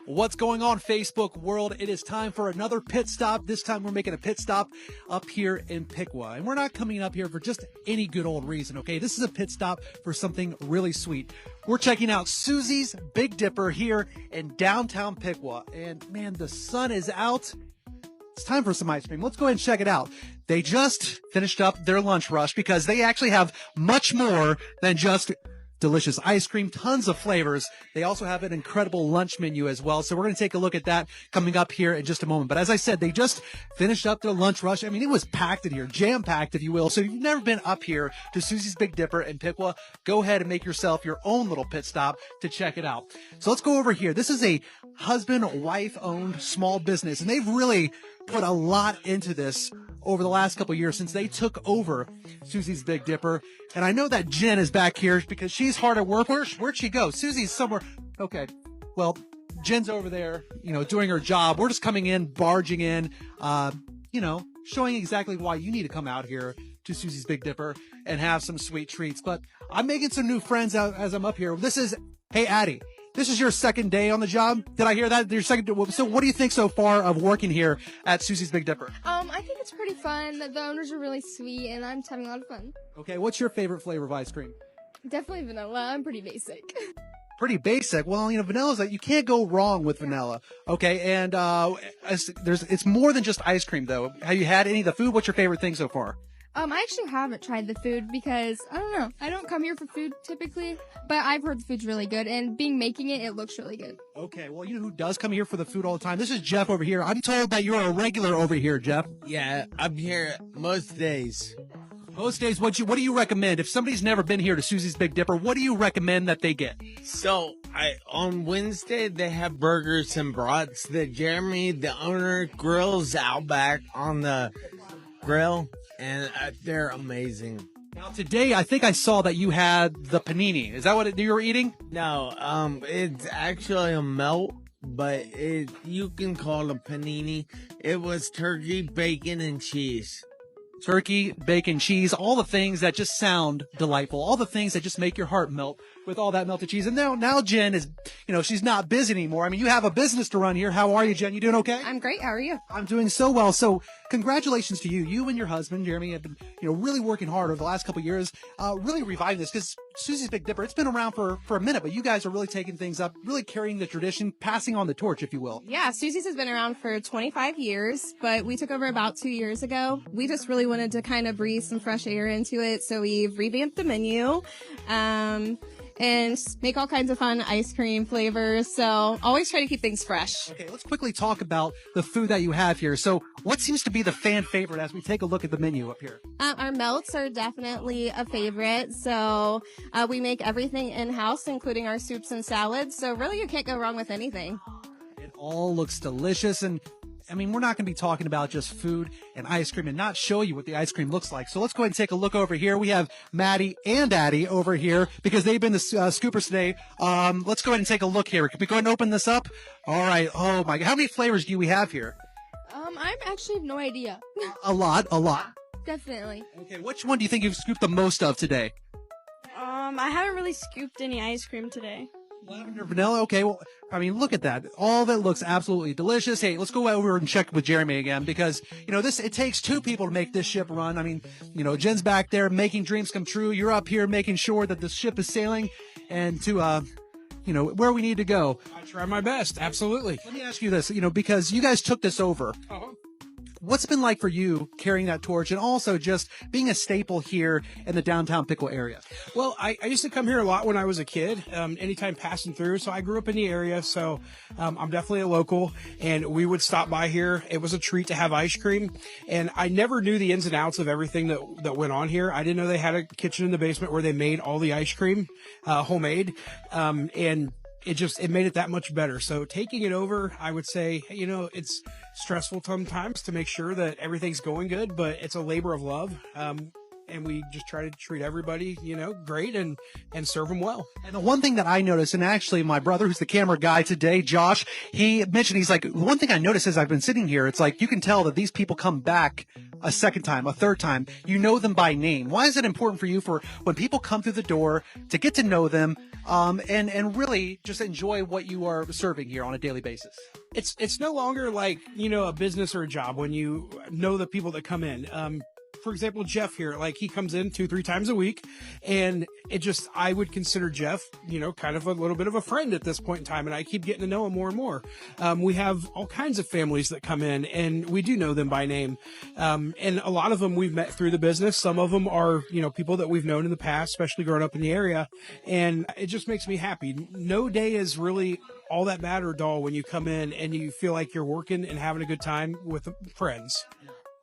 What's going on, Facebook world? It is time for another pit stop. This time we're making a pit stop up here in Piqua. And we're not coming up here for just any good old reason, okay? This is a pit stop for something really sweet. We're checking out Susie's Big Dipper here in downtown Piqua. And man, the sun is out. It's time for some ice cream. Let's go ahead and check it out. They just finished up their lunch rush because they actually have much more than just delicious ice cream, tons of flavors. They also have an incredible lunch menu as well. So we're going to take a look at that coming up here in just a moment. But as I said, they just finished up their lunch rush. I mean, it was packed in here, jam-packed, if you will. So if you've never been up here to Susie's Big Dipper in Piqua, go ahead and make yourself your own little pit stop to check it out. So let's go over here. This is a husband-wife owned small business, and they've really put a lot into this over the last couple of years since they took over Susie's Big Dipper. And I know that Jen is back here because she's hard at work. Where'd she go? Susie's somewhere. Okay. Well, Jen's over there, doing her job. We're just coming in, barging in, showing exactly why you need to come out here to Susie's Big Dipper and have some sweet treats. But I'm making some new friends out as I'm up here. Hey, Addie. This is your second day on the job. Did I hear that? Your second. So what do you think so far of working here at Susie's Big Dipper? I think it's pretty fun. The owners are really sweet, and I'm just having a lot of fun. Okay, what's your favorite flavor of ice cream? Definitely vanilla. I'm pretty basic. Pretty basic. Well, vanilla's you can't go wrong with vanilla. Okay, and it's more than just ice cream though. Have you had any of the food? What's your favorite thing so far? I actually haven't tried the food because, I don't know, I don't come here for food typically, but I've heard the food's really good, and making it looks really good. Okay, well, you know who does come here for the food all the time? This is Jeff over here. I'm told that you're a regular over here, Jeff. Yeah, I'm here most days. Most days, what do you recommend? If somebody's never been here to Susie's Big Dipper, what do you recommend that they get? So, on Wednesday, they have burgers and brats that Jeremy, the owner, grills out back on the grill. And they're amazing. Now today, I think I saw that you had the panini. Is that what you were eating? No, it's actually a melt, but you can call it a panini. It was turkey, bacon, and cheese. Turkey, bacon, cheese, all the things that just sound delightful, all the things that just make your heart melt with all that melted cheese. And now Jen is, she's not busy anymore. I mean, you have a business to run here. How are you, Jen? You doing okay? I'm great. How are you? I'm doing so well. So congratulations to you. You and your husband, Jeremy, have been, really working hard over the last couple of years, really reviving this because Susie's Big Dipper, it's been around for a minute, but you guys are really taking things up, really carrying the tradition, passing on the torch, if you will. Yeah, Susie's has been around for 25 years, but we took over about 2 years ago. We just really wanted to kind of breathe some fresh air into it, so we've revamped the menu. And make all kinds of fun ice cream flavors. So always try to keep things fresh. Okay, let's quickly talk about the food that you have here. So what seems to be the fan favorite as we take a look at the menu up here? Our melts are definitely a favorite. So we make everything in-house, including our soups and salads. So really you can't go wrong with anything. It all looks delicious. And I mean, we're not going to be talking about just food and ice cream and not show you what the ice cream looks like. So let's go ahead and take a look over here. We have Maddie and Addie over here because they've been the scoopers today. Let's go ahead and take a look here. Can we go ahead and open this up? All right. Oh my God. How many flavors do we have here? I actually have no idea. A lot. Definitely. Okay. Which one do you think you've scooped the most of today? I haven't really scooped any ice cream today. Lavender vanilla. Okay, well, I mean, look at that. All of it looks absolutely delicious. Hey, let's go over and check with Jeremy again because, it takes two people to make this ship run. I mean, Jen's back there making dreams come true. You're up here making sure that the ship is sailing and to, where we need to go. I try my best. Absolutely. Let me ask you this, because you guys took this over. Uh-huh. What's it been like for you carrying that torch and also just being a staple here in the downtown Piqua area? Well, I used to come here a lot when I was a kid, anytime passing through. So I grew up in the area. So I'm definitely a local and we would stop by here. It was a treat to have ice cream. And I never knew the ins and outs of everything that went on here. I didn't know they had a kitchen in the basement where they made all the ice cream, homemade. And it made it that much better. So taking it over, I would say, it's stressful sometimes to make sure that everything's going good, but it's a labor of love. And and we just try to treat everybody, great and serve them well. And the one thing that I noticed, and actually my brother, who's the camera guy today, Josh, he mentioned, he's like, one thing I noticed as I've been sitting here, it's like you can tell that these people come back a second time, a third time. You know them by name. Why is it important for you for when people come through the door to get to know them, and really just enjoy what you are serving here on a daily basis? It's no longer like, a business or a job when you know the people that come in. For example, Jeff here, like he comes in 2-3 times a week, and I would consider Jeff, kind of a little bit of a friend at this point in time, and I keep getting to know him more and more. We have all kinds of families that come in, and we do know them by name. And a lot of them we've met through the business. Some of them are, people that we've known in the past, especially growing up in the area. And it just makes me happy. No day is really all that bad or dull when you come in and you feel like you're working and having a good time with friends.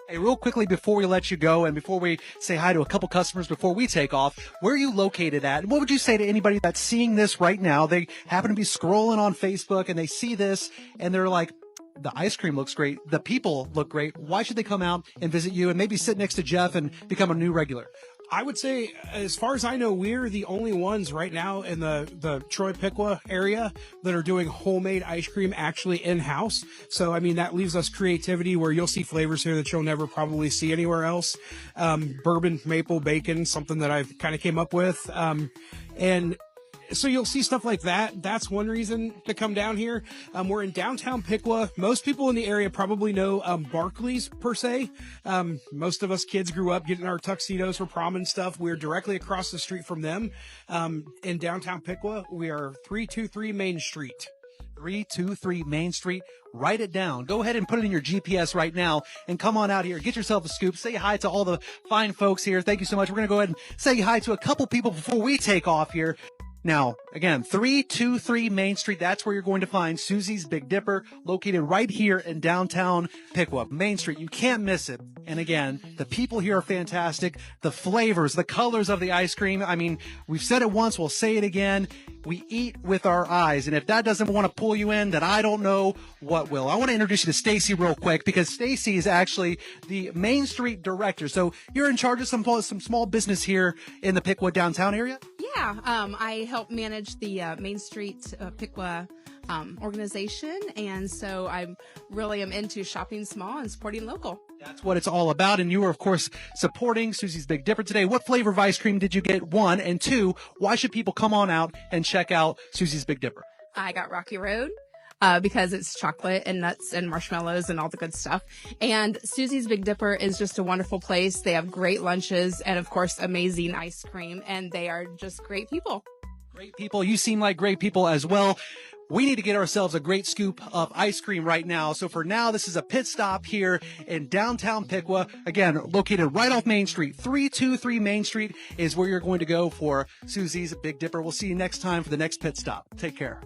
Hey, real quickly before we let you go and before we say hi to a couple customers before we take off, where are you located at? And what would you say to anybody that's seeing this right now? They happen to be scrolling on Facebook and they see this and they're like, the ice cream looks great. The people look great. Why should they come out and visit you and maybe sit next to Jeff and become a new regular? I would say, as far as I know, we're the only ones right now in the Troy Piqua area that are doing homemade ice cream actually in-house. So, that leaves us creativity where you'll see flavors here that you'll never probably see anywhere else. Bourbon, maple, bacon, something that I've kind of came up with. And so you'll see stuff like that. That's one reason to come down here. We're in downtown Piqua. Most people in the area probably know Barclays per se. Most of us kids grew up getting our tuxedos for prom and stuff. We're directly across the street from them. In downtown Piqua, we are 323 Main Street. 323 Main Street. Write it down. Go ahead and put it in your GPS right now and come on out here. Get yourself a scoop. Say hi to all the fine folks here. Thank you so much. We're going to go ahead and say hi to a couple people before we take off here. Now, again, 323 Main Street, that's where you're going to find Susie's Big Dipper, located right here in downtown Piqua. Main Street, you can't miss it. And again, the people here are fantastic. The flavors, the colors of the ice cream. We've said it once, we'll say it again. We eat with our eyes. And if that doesn't want to pull you in, then I don't know what will. I want to introduce you to Stacy real quick because Stacy is actually the Main Street director. So you're in charge of some small business here in the Piqua downtown area? Yeah, I help manage the Main Street Piqua organization, and so I really am into shopping small and supporting local. That's what it's all about, and you are, of course, supporting Susie's Big Dipper today. What flavor of ice cream did you get? 1, and 2, why should people come on out and check out Susie's Big Dipper? I got Rocky Road. Because it's chocolate and nuts and marshmallows and all the good stuff. And Susie's Big Dipper is just a wonderful place. They have great lunches and, of course, amazing ice cream. And they are just great people. Great people. You seem like great people as well. We need to get ourselves a great scoop of ice cream right now. So for now, this is a pit stop here in downtown Piqua. Again, located right off Main Street. 323 Main Street is where you're going to go for Susie's Big Dipper. We'll see you next time for the next pit stop. Take care.